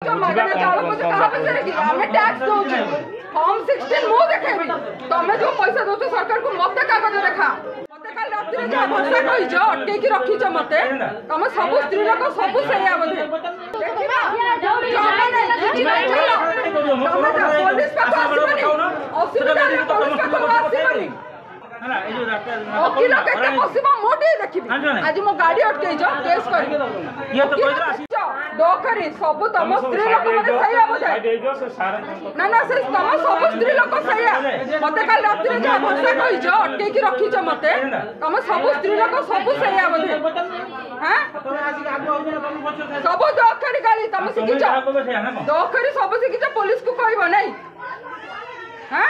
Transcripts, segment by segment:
मागना चाउल पइसा कहाँ पैसा रखी हमें टैक्स दउछु फॉर्म 16 मु देखेबी तमे जो पैसा दउछु सरकार को मते कागज देखा मते काल रात्रि जो पैसा कहि जो अटके की रखी छ मते तमे सब स्त्री लोक सब सही बोधे देखिबा जमा नहीं पुलिस पाखो आसीबनी असुविधा पुलिस पाखो आसीबनी ना ए जो वकील केते पसिबा मोटी देखिबी आज मो गाड़ी अटके जो केस करी ये तो पैसा आसी डोकरी सब तम स्त्री लोक माने सही बोधे ना ना से तम सब स्त्री लोक सही मते काल रात्रि जो पैसा कहि जो अटके की रखी छ मते तम सब स्त्री लोक सब सही बोधे हैं सब डोकरी गाड़ी तम सिखि छ डोकरी सब सिखि छ पुलिस को कहबो नहीं हैं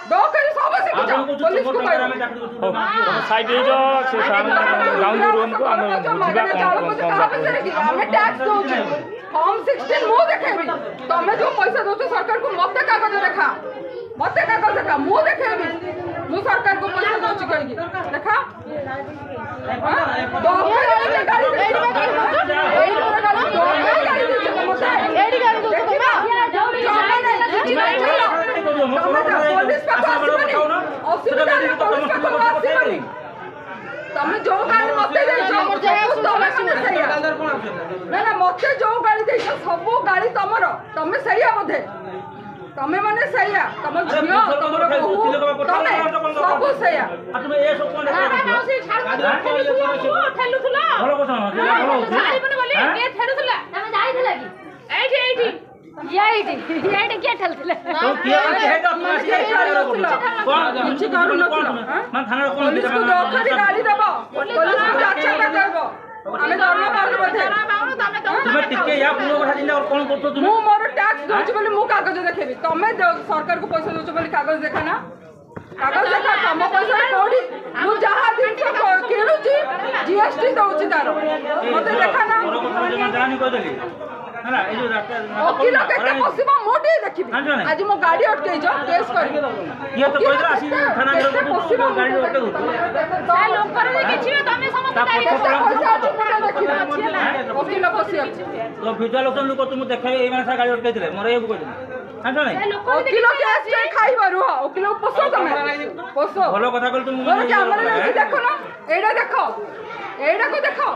डोकरी सब सिखि छ पुलिस को कहबो साइड जो से गांव रूम को हम मागना चाउल पइसा कहाँ पैसा रखी हमें टैक्स दउछु फॉर्म 16 मु देखेबी तमे जो पैसा दउछु सरकार को मते कागज देखा मु देखेबी मु सरकार को पैसा दउछु कहि देखा डोकरी गाड़ी पुलिस पाखो आसीबनी असुविधा पुलिस पाखो आसीबनी तमे जो गाड़ी मते देछो तमे माने सही ना ना मते जो गाड़ी देछो सब गाड़ी तमरो तमे सही बोधे तमे माने सही तम झियो तमरो बहु तमे सब सही तुम ए सब कोन माउसी ठेलुथुला भलो কথা না ভলো হচ্ছে যাই বনে বলি কে ठेलुथुला तमे যাইथिला कि এইটি এইটি কে ठेलथुला तो किया है तो तुम आसी कोन कुछ करू न मान थाना कोन पुलिस को डोकरी गाड़ी देबो पुलिस को अच्छा का कहबो हमें दरमा पाउनु बोधे तुम टिके या पुनो কথা চিন্তা और कोन करतो तुम मु मोर टैक्स दउछु बोली मु कागज देखेबी तमे सरकार को पैसा दउछु बोली कागज देखा ना कागज देखा तम पैसा कोडी मु जहा दिन किणुची जीएसटी दउची तारो मते देखा ना और को जमा जानी को देली ना ए जो वकील केते पसिबा मोटी देखिबी आज मो गाड़ी अटके जो केस करी ये तो पैसा आसी थाना में गाड़ी अटके दो से लोक करे किछि तमे समस्त गाड़ी पैसा अछि ना देखिबा वकील पसि अछि तो फ्यूचर लोकन लोक तुम देखे ए माने गाड़ी अटके दिले मोर ए बुझ हां नहीं वकील केस के खाई बारू वकील पसो तमे पसो भलो কথা কল তুমি मोर कैमरा देखो ना एडा देखो को देखो